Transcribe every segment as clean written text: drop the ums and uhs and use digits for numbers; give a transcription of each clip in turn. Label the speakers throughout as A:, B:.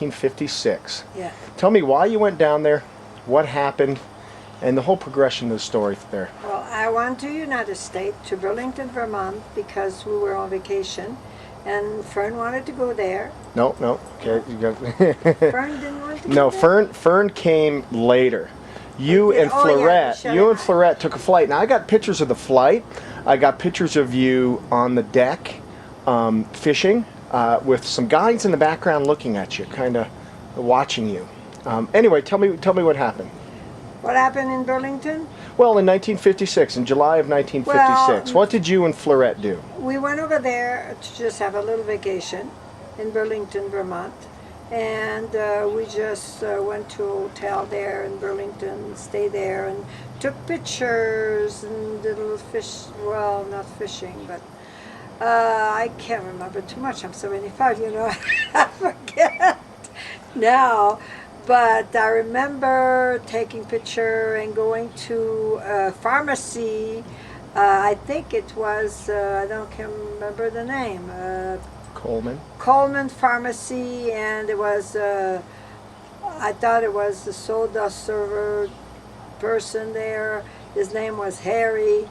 A: 1956.
B: Yeah.
A: Tell me why you went down there, what happened, and the whole progression of the story there.
B: Well, I went to United States, to Burlington, Vermont, because we were on vacation, and Fern wanted to go there.
A: No, okay. You got
B: Fern didn't want to go
A: No,
B: there?
A: Fern came later. You
B: Okay.
A: and
B: Oh, yeah,
A: Florette,
B: Michelle
A: you
B: and
A: and
B: I.
A: Florette took a flight. Now I got pictures of the flight. I got pictures of you on the deck, fishing, with some guys in the background looking at you, kind of watching you. Anyway, tell me what happened.
B: What happened in Burlington?
A: Well, in 1956, in July of 1956, what did you and Florette do?
B: We went over there to just have a little vacation in Burlington, Vermont. And we just went to a hotel there in Burlington, stayed there, and took pictures and did a little fish, well, not fishing, but I can't remember too much. I'm 75, you know, I forget now. But I remember taking picture and going to a pharmacy. I think it was, can't remember the name. Coleman Pharmacy, and it was, I thought it was the soda server person there. His name was Harry,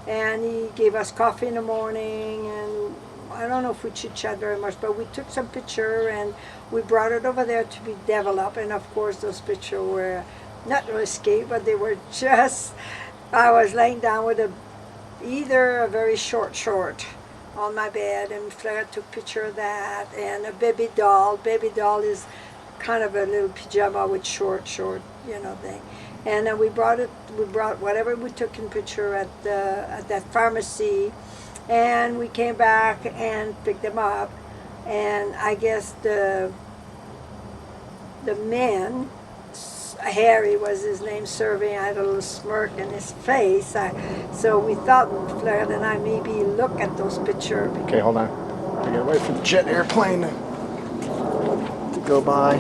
B: and he gave us coffee in the morning, and I don't know if we chit-chat very much, but we took some picture and we brought it over there to be developed, and of course those pictures were not risky, but they were just, I was laying down with either a very short on my bed, and Florette took picture of that, and a baby doll. Baby doll is kind of a little pajama with short, you know, thing. And then we brought whatever we took in picture at that pharmacy, and we came back and picked them up. And I guess the man, Harry was his name, serving, I had a little smirk in his face. So we thought, Florette and I, maybe look at those pictures.
A: Okay, hold on. I gotta wait for the jet airplane to go by.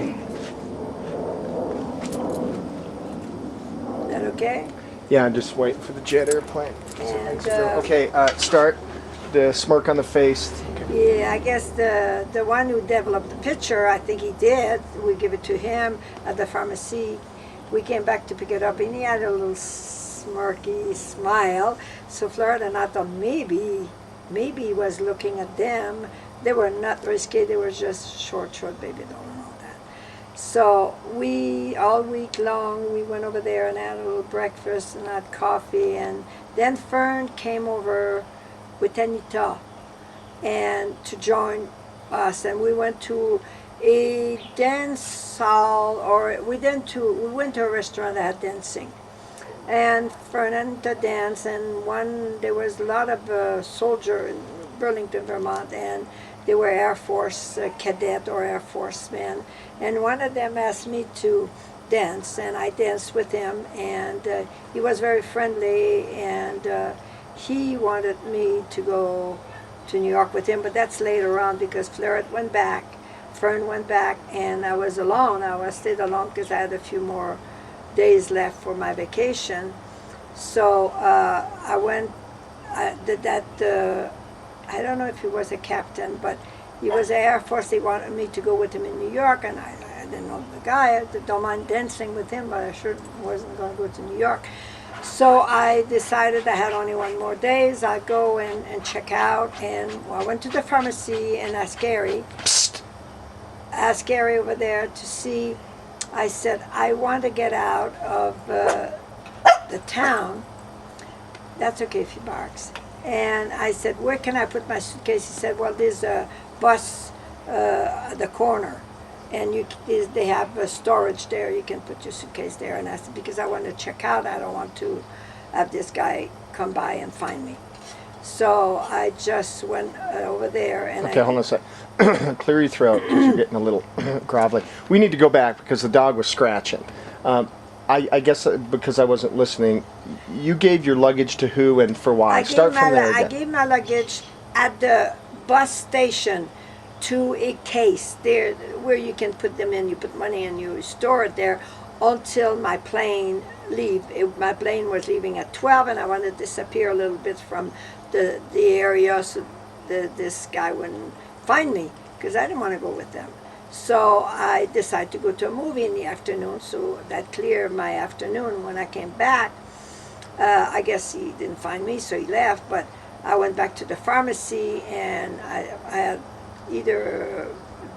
B: Is that okay?
A: Yeah, I'm just waiting for the jet airplane.
B: And,
A: okay, start. The smirk on the face. Okay.
B: Yeah, I guess the one who developed the picture, I think he did. We give it to him at the pharmacy. We came back to pick it up, and he had a little smirky smile. So Florette and I thought maybe he was looking at them. They were not risky. They were just short baby doll and all that. So we, all week long, we went over there and had a little breakfast and had coffee. And then Fern came over with Anita and to join us, and we went to a dance hall, or we went to a restaurant that had dancing, and Fernanda danced, and there was a lot of soldiers in Burlington, Vermont, and they were Air Force cadet or Air Force men, and one of them asked me to dance, and I danced with him, and he was very friendly, and he wanted me to go to New York with him, but that's later on because Florette went back, Fern went back, and I was alone. I stayed alone because I had a few more days left for my vacation. So I went, I don't know if he was a captain, but he was Air Force. They wanted me to go with him in New York, and I didn't know the guy. I don't mind dancing with him, but I sure wasn't going to go to New York. So I decided I had only one more days. I'd go and check out, and I went to the pharmacy and asked Gary over there to see. I said, I want to get out of the town. That's okay if he barks. And I said, where can I put my suitcase? He said, well, there's a bus at the corner, and they have a storage there. You can put your suitcase there. And I said, because I want to check out, I don't want to have this guy come by and find me. So I just went over there, and
A: okay, hold on a sec. Clear your throat because you're getting a little grovelly. We need to go back because the dog was scratching. I guess because I wasn't listening, you gave your luggage to who and for why? Start from there again.
B: I gave my luggage at the bus station to a case there where you can put them in. You put money and you store it there until my plane leave. My plane was leaving at 12, and I wanted to disappear a little bit from the area so this guy wouldn't find me, because I didn't want to go with them. So I decided to go to a movie in the afternoon, so that cleared my afternoon. When I came back, I guess he didn't find me, so he left, but I went back to the pharmacy and I had either a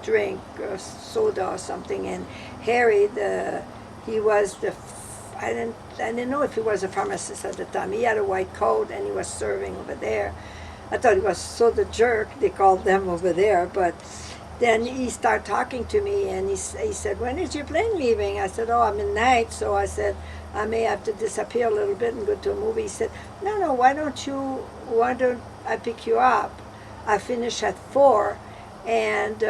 B: drink or soda or something, and Harry, he was I didn't know if he was a pharmacist at the time. He had a white coat and he was serving over there. I thought he was so the jerk, they called them over there, but then he started talking to me and he said, when is your plane leaving? I said, oh, I'm in night. So I said, I may have to disappear a little bit and go to a movie. He said, no, why don't I pick you up? I finish at 4 and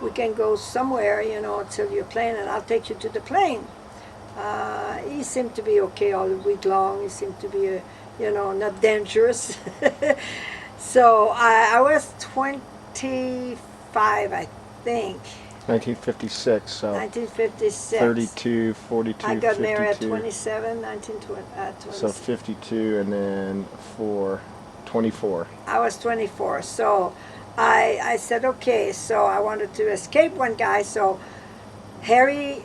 B: we can go somewhere, till your plane, and I'll take you to the plane. He seemed to be okay all week long. He seemed to be, not dangerous. So I was 25, I think.
A: 1956, so
B: 1956.
A: 32, 42,
B: I got
A: 52.
B: married at 27, 1920.
A: So 52 and then 24.
B: I was 24. So I said, okay, so I wanted to escape one guy. So Harry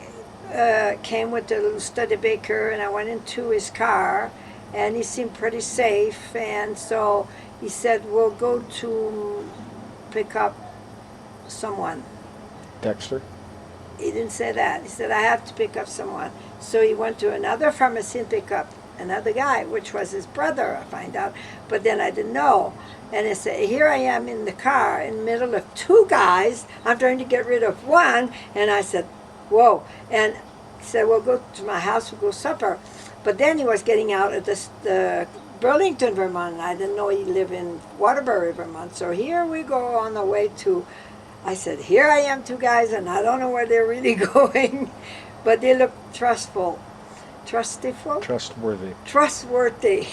B: came with the little Studebaker, and I went into his car, and he seemed pretty safe. And so he said, we'll go to pick up someone.
A: Dexter?
B: He didn't say that. He said, I have to pick up someone. So he went to another pharmacy and picked up another guy, which was his brother, I find out. But then I didn't know. And he said, here I am in the car in the middle of two guys. I'm trying to get rid of one. And I said, whoa. And he said, well, go to my house, we'll go supper. But then he was getting out at the Burlington, Vermont. I didn't know he lived in Waterbury, Vermont. So here we go on the way to, I said, here I am, two guys, and I don't know where they're really going. But they look trustful.
A: Trustworthy.
B: Trustworthy.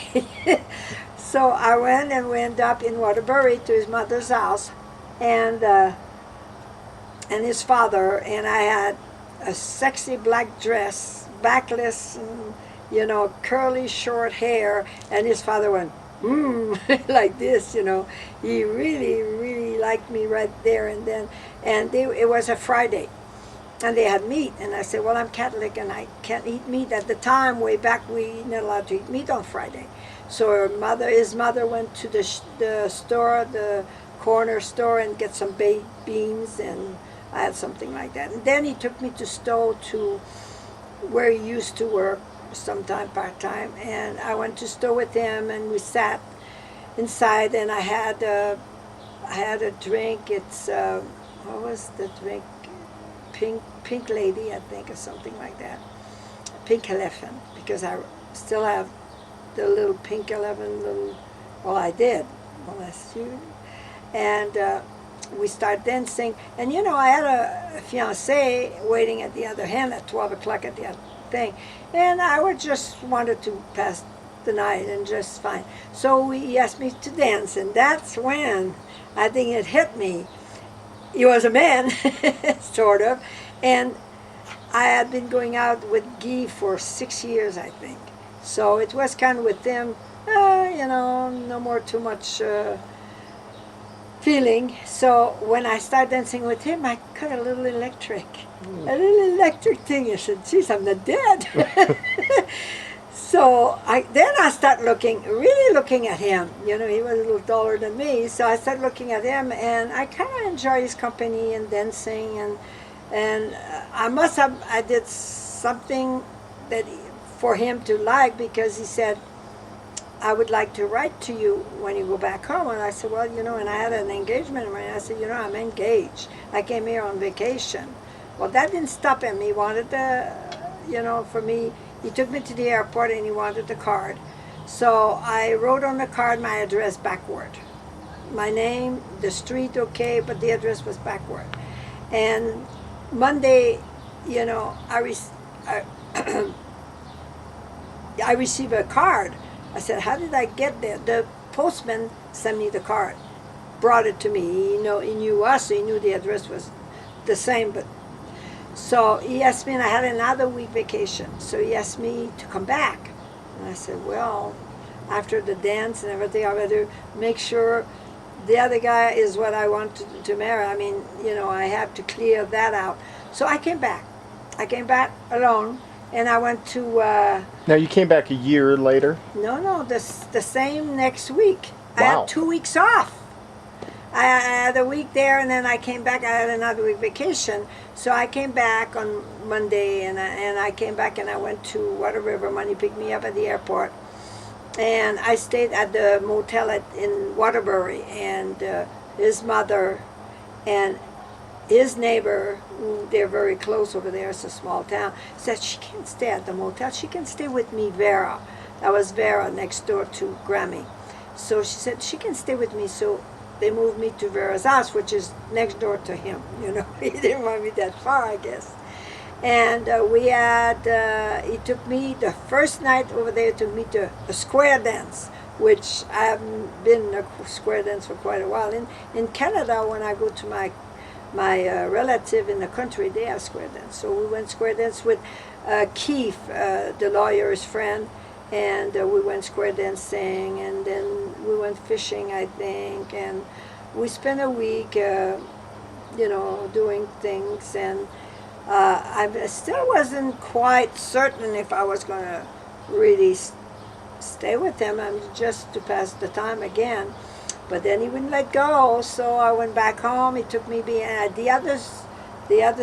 B: So I went and we ended up in Waterbury to his mother's house, and his father, and I had a sexy black dress, backless, and, curly short hair, and his father went, like this, He really, really liked me right there and then. And it was a Friday, and they had meat, and I said, well, I'm Catholic and I can't eat meat. At the time, way back, we not allowed to eat meat on Friday. So his mother went to the store, the corner store, and get some baked beans, and I had something like that. And then he took me to Stowe, to where he used to work, sometime part-time, and I went to Stowe with him, and we sat inside, and I had a drink. It's what was the drink? Pink Lady, I think, or something like that. Pink Elephant, because I still have the little Pink 11 little, well, I did, last year. And we started dancing. And I had a fiancé waiting at the other hand at 12 o'clock at the other thing. And I would just wanted to pass the night and just fine. So he asked me to dance, and that's when I think it hit me. He was a man, sort of. And I had been going out with Guy for 6 years, I think. So it was kind of with him, no more too much feeling. So when I started dancing with him, I got a little electric. A little electric thing. I said, geez, I'm not dead. So then I started really looking at him. He was a little taller than me. So I started looking at him, and I kind of enjoyed his company and dancing. And I did something that for him to like, because he said, I would like to write to you when you go back home. And I said, well, and I had an engagement ring. I said, I'm engaged. I came here on vacation. Well, that didn't stop him. He wanted for me, he took me to the airport and he wanted the card. So I wrote on the card my address backward. My name, the street, okay, but the address was backward. And Monday, I received a card. I said, how did I get there? The postman sent me the card, brought it to me. He knew us, so he knew the address was the same. But so he asked me, and I had another week vacation. So he asked me to come back. And I said, well, after the dance and everything, I better make sure the other guy is what I want to marry. I mean, you know, I have to clear that out. So I came back. I came back alone, and I went to,
A: Now you came back a year later.
B: no, the same next week. I
A: Wow.
B: had 2 weeks off. I had a week there, and then I came back. I had another week vacation, so I came back on Monday, and I came back and I went to Water River. Money picked me up at the airport, and I stayed at the motel in Waterbury, and his mother and his neighbor, who they're very close over there, it's a small town, said she can't stay at the motel. She can stay with me, Vera. That was Vera next door to Grammy. So she said she can stay with me. So they moved me to Vera's house, which is next door to him. You know, he didn't want me that far, I guess. And he took me, the first night over there, took me to a square dance, which I haven't been a square dance for quite a while. In Canada, when I go to my relative in the country, they have square dance. So we went square dance with Keith, the lawyer's friend, and we went square dancing, and then we went fishing, I think, and we spent a week, you know, doing things, and I still wasn't quite certain if I was going to really stay with him. I'm just to pass the time again. But then he wouldn't let go, so I went back home. He took me behind the other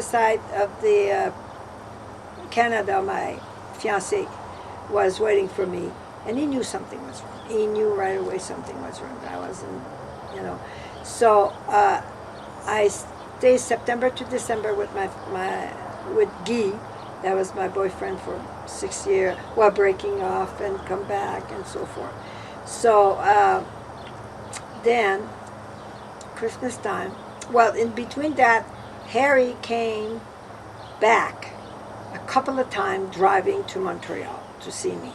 B: side of the Canada. My fiancé was waiting for me, and he knew something was wrong. He knew right away something was wrong. I wasn't, you know. So I stayed September to December with with Guy. That was my boyfriend for 6 years, while breaking off and come back and so forth. So then Christmas time. Well, in between that, Harry came back a couple of times driving to Montreal to see me.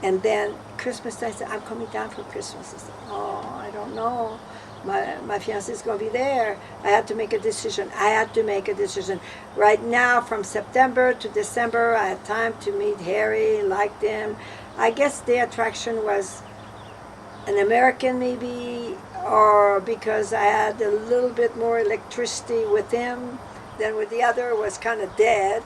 B: And then Christmas time, I said, I'm coming down for Christmas. I said, oh, I don't know. My fiancé is going to be there. I had to make a decision. Right now, from September to December, I had time to meet Harry, liked him. I guess the attraction was an American maybe, or because I had a little bit more electricity with him than with the other, was kind of dead.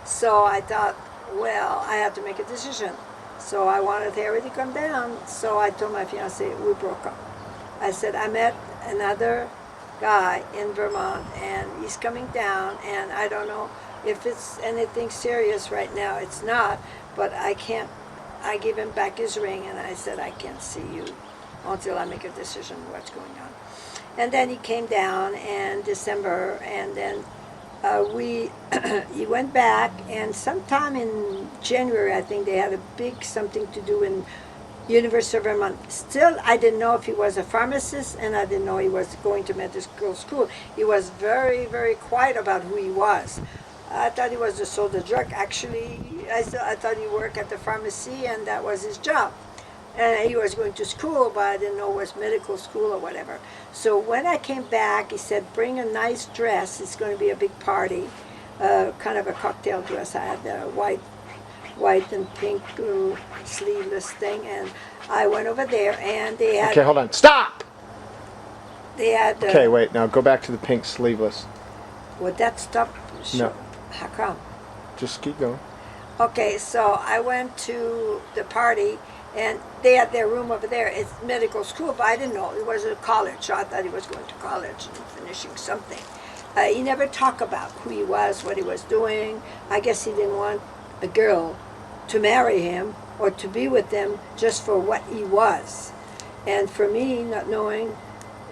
B: So I thought, well, I have to make a decision. So I wanted Harry to come down. So I told my fiancé, we broke up. I said, I met another guy in Vermont, and he's coming down, and I don't know if it's anything serious right now. It's not, but I can't. I gave him back his ring, and I said, I can't see you until I make a decision what's going on. And then he came down in December, and then he went back, and sometime in January, I think they had a big something to do in University of Vermont. Still, I didn't know if he was a pharmacist, and I didn't know he was going to medical school. He was very, very quiet about who he was. I thought he was a sold a drug. Actually, I thought he worked at the pharmacy, and that was his job. And he was going to school, but I didn't know it was medical school or whatever. So when I came back, he said, bring a nice dress. It's going to be a big party, kind of a cocktail dress. I had a white and pink sleeveless thing, and I went over there, and they had...
A: Okay, hold on. Stop!
B: They had...
A: Okay, wait. Now go back to the pink sleeveless.
B: Would that stop?
A: No.
B: How come?
A: Just keep going.
B: Okay, so I went to the party, and they had their room over there. It's medical school, but I didn't know. It was a college, so I thought he was going to college and finishing something. He never talked about who he was, what he was doing. I guess he didn't want a girl to marry him or to be with him just for what he was. And for me, not knowing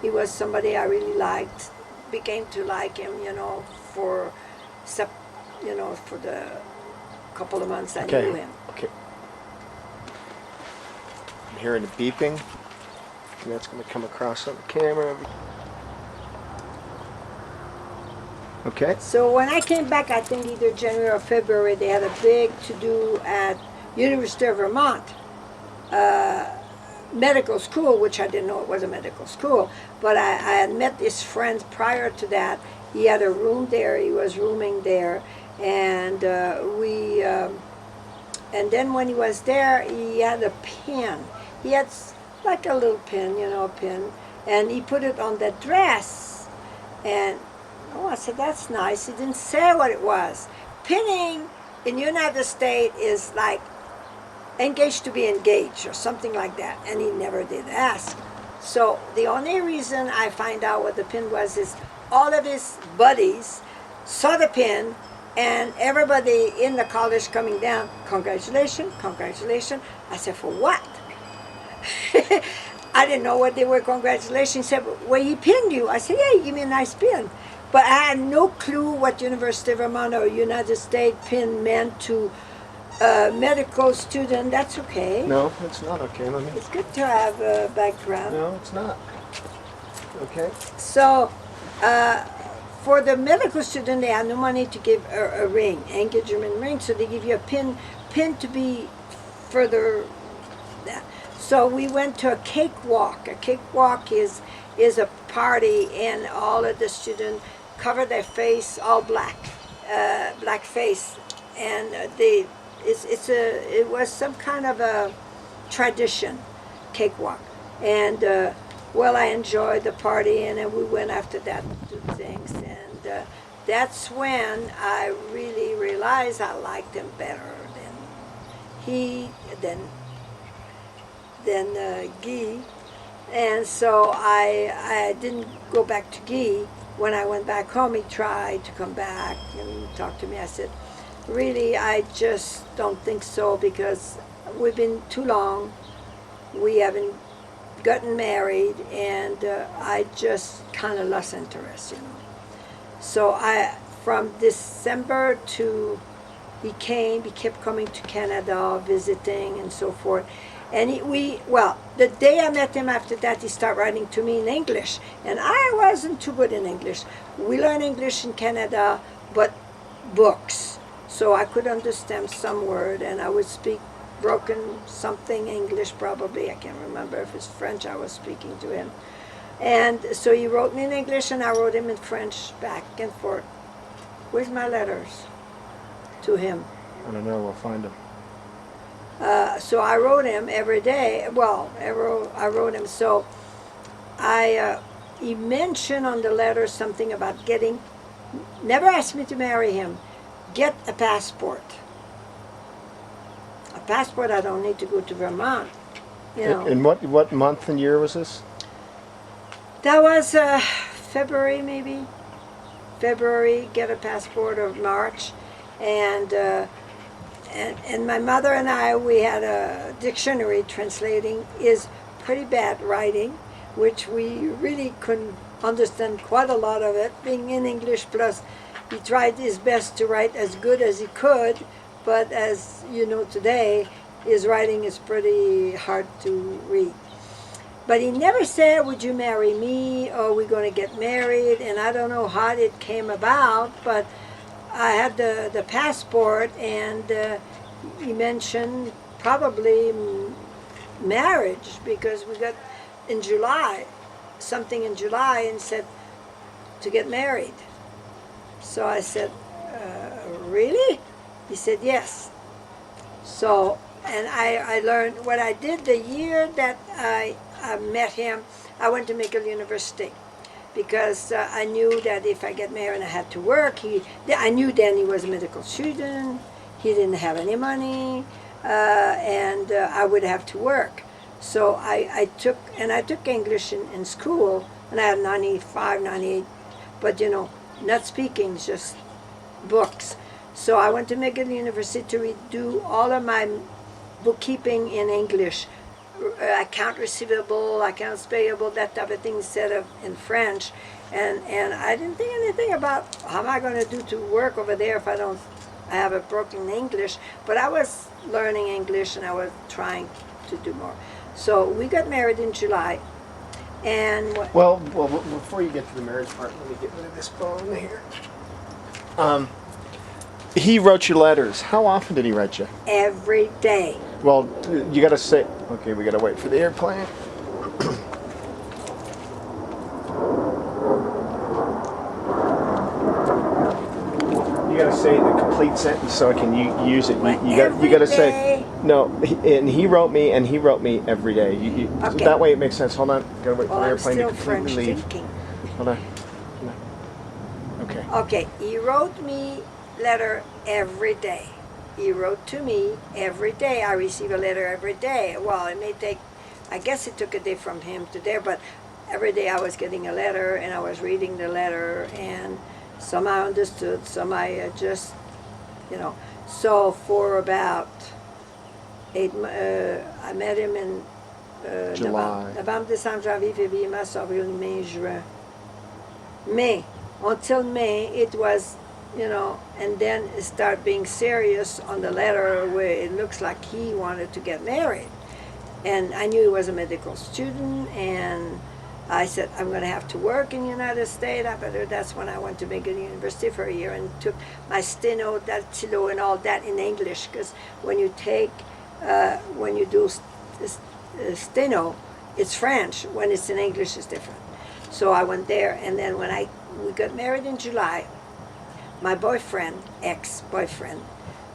B: he was somebody I really liked, became to like him, for the couple of months I knew him.
A: Okay. I'm hearing a beeping. And that's going to come across on the camera. Okay.
B: So when I came back, I think either January or February, they had a big to-do at University of Vermont medical school, which I didn't know it was a medical school. But I had met his friends prior to that. He had a room there. He was rooming there. And and then when he was there, he had a pin. He had like a little pin, a pin. and he put it on the dress. And oh, I said, that's nice. He didn't say what it was. Pinning in United States is like engaged to be engaged or something like that, and he never did ask. So the only reason I find out what the pin was is all of his buddies saw the pin, and everybody in the college coming down, congratulations, congratulations. I said, for what? I didn't know what they were congratulations. He said, well, he pinned you. I said, yeah, he gave me a nice pin. But I had no clue what University of Vermont or United States pin meant to a medical student. That's okay.
A: No, it's not okay. Let me.
B: It's good to have a background.
A: No, it's not. Okay.
B: So, for the medical student, they have no money to give a ring, engagement ring, so they give you a pin to be further. So we went to a cakewalk. A cakewalk is a party, and all of the students cover their face all black, black face, and it was some kind of a tradition, cakewalk, and well, I enjoyed the party, and then we went after that to things, and that's when I really realized I liked him better than Guy, and so I didn't go back to Guy. When I went back home, he tried to come back and talk to me. I said, really, I just don't think so, because we've been too long. We haven't gotten married, and I just kind of lost interest, you know. So from December to, he kept coming to Canada, visiting and so forth. And the day I met him after that, he started writing to me in English. And I wasn't too good in English. We learned English in Canada, but books. So I could understand some word, and I would speak broken something English probably. I can't remember if it's French I was speaking to him. And so he wrote me in English, and I wrote him in French back and forth. Where's my letters to him?
A: I don't know. We'll find them.
B: So I wrote him every day. Well, I wrote him. So he mentioned on the letter something about never asked me to marry him, get a passport. A passport, I don't need to go to Vermont, you know.
A: And what month and year was this?
B: That was February, maybe. February, get a passport, or March. And my mother and I, we had a dictionary translating is pretty bad writing, which we really couldn't understand quite a lot of it, being in English, plus he tried his best to write as good as he could, but as you know today, his writing is pretty hard to read. But he never said, would you marry me, or we're going to get married, and I don't know how it came about, but I had the passport, and he mentioned probably marriage, because we got something in July, and said to get married. So I said, really? He said, yes. So, and I learned what I did the year that I met him. I went to McGill University, because I knew that if I get married I had to work. I knew then he was a medical student, he didn't have any money, and I would have to work. So I took English in school, and I had 95, 98, but you know, not speaking, just books. So I went to McGill University to redo all of my bookkeeping in English, account receivable, accounts payable, that type of thing, instead of in French. And I didn't think anything about how am I going to do to work over there if I have a broken English. But I was learning English, and I was trying to do more. So we got married in July. And
A: well, before you get to the marriage part, let me get rid of this bone here. He wrote you letters. How often did he write you?
B: Every day.
A: Well, you got to say, okay, we got to wait for the airplane. You got to say the a complete sentence so I can use it.
B: What,
A: You got to say
B: day?
A: no. And he wrote me every day.
B: Okay.
A: That way it makes sense. Hold on. Gotta wait for
B: Well,
A: the
B: I'm
A: airplane to
B: still
A: completely
B: French
A: leave.
B: thinking.
A: Hold on. Okay.
B: Okay, he wrote me letter every day. He wrote to me every day. I receive a letter every day. Well, it may take, I guess it took a day from him to there, but every day I was getting a letter and I was reading the letter, and some I understood, some I just, you know. So for about I met him in
A: July.
B: Novembre, décembre, janvier, février, mars, avril, mai, juin. May. Until May, it was, you know, and then it started being serious on the letter where it looks like he wanted to get married. And I knew he was a medical student, and I said, I'm going to have to work in the United States. That's when I went to McGill University for a year and took my steno, dactylo, and all that in English, because when you do steno, it's French. When it's in English, it's different. So I went there, and then when we got married in July, my boyfriend, ex-boyfriend,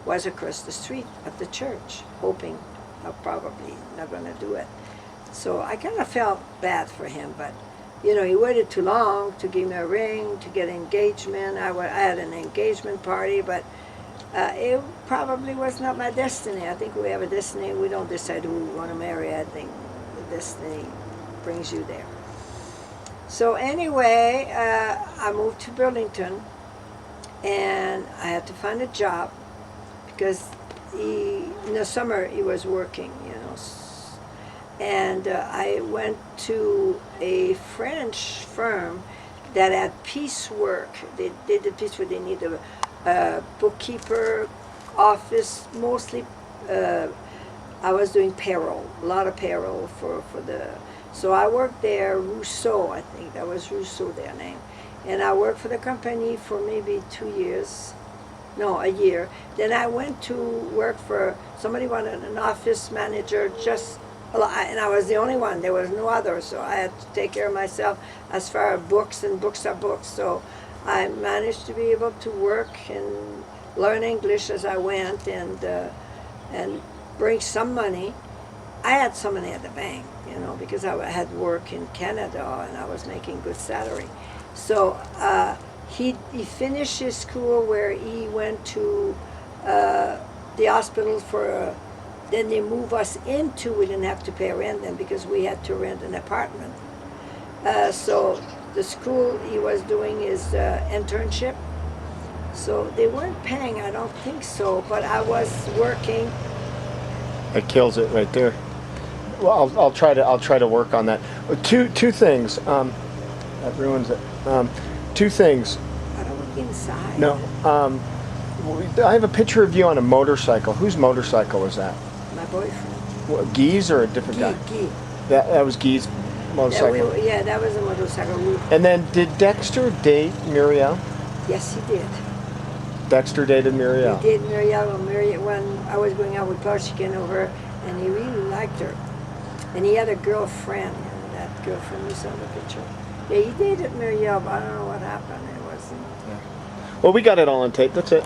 B: was across the street at the church, hoping I'm probably not going to do it. So I kind of felt bad for him, but you know, he waited too long to give me a ring, to get engagement. I had an engagement party, but it probably was not my destiny. I think we have a destiny. We don't decide who we want to marry. I think the destiny brings you there. So anyway, I moved to Burlington, and I had to find a job because in the summer he was working, you know. And I went to a French firm that had piecework. They did piecework. They needed a bookkeeper, office, mostly. I was doing payroll, a lot of payroll for the. So I worked there, Rousseau, I think that was Rousseau their name. And I worked for the company for maybe 2 years, no, a year. Then I went to work for, somebody wanted an office manager, and I was the only one, there was no other, so I had to take care of myself as far as books, and books are books. So I managed to be able to work and learn English as I went, and bring some money. I had some money at the bank, you know, because I had work in Canada and I was making good salary. So he finished his school where he went to the hospital for, then they moved us into, we didn't have to pay rent then because we had to rent an apartment. So the school he was doing his internship. So they weren't paying, I don't think so, but I was working.
A: That kills it right there. Well, I'll try to work on that. Two things. That ruins it. Two things.
B: I don't look inside.
A: No. I have a picture of you on a motorcycle. Whose motorcycle was that?
B: My boyfriend.
A: What, Guy's or a different guy?
B: Guy.
A: That was Guy's motorcycle.
B: Yeah, that was a motorcycle.
A: And then, did Dexter date Muriel?
B: Yes, he did.
A: Dexter dated Muriel.
B: He did Muriel when I was going out with Paul, she came over, and he really liked her. And he had a girlfriend, and that girlfriend you saw in the picture. Yeah, he dated Muriel, but I don't know what happened. It wasn't.
A: Yeah. Well, we got it all on tape. That's it.